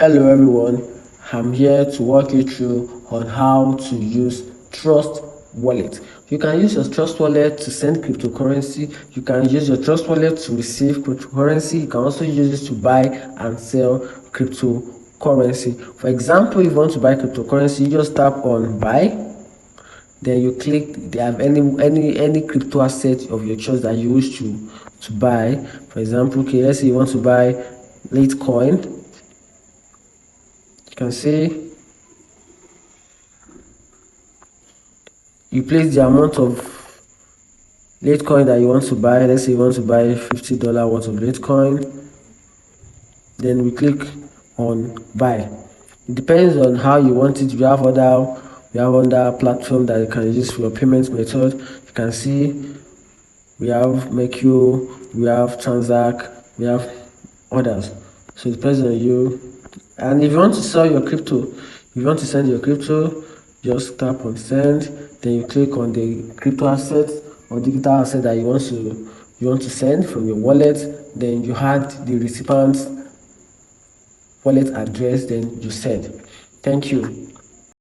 Hello everyone, I'm here to walk you through on how to use Trust Wallet. You can use your Trust Wallet to send cryptocurrency. You can use your Trust Wallet to receive cryptocurrency. You can also use it to buy and sell cryptocurrency. For example, if you want to buy cryptocurrency, you just tap on buy. Then you click, they have any crypto asset of your choice that you wish to buy. For example, okay, let's say you want to buy Litecoin. You can see you place the amount of Litecoin that you want to buy. Let's say you want to buy $50 worth of Litecoin. Then we click on buy. It depends on how you want it. We have other platform that you can use for your payment method. You can see we have Make.io, we have Transact, we have others. So it depends on you. And if you want to sell your crypto, if you want to send your crypto, just tap on send. Then you click on the crypto asset or digital asset that you want to send from your wallet. Then you add the recipient's wallet address. Then you send. Thank you.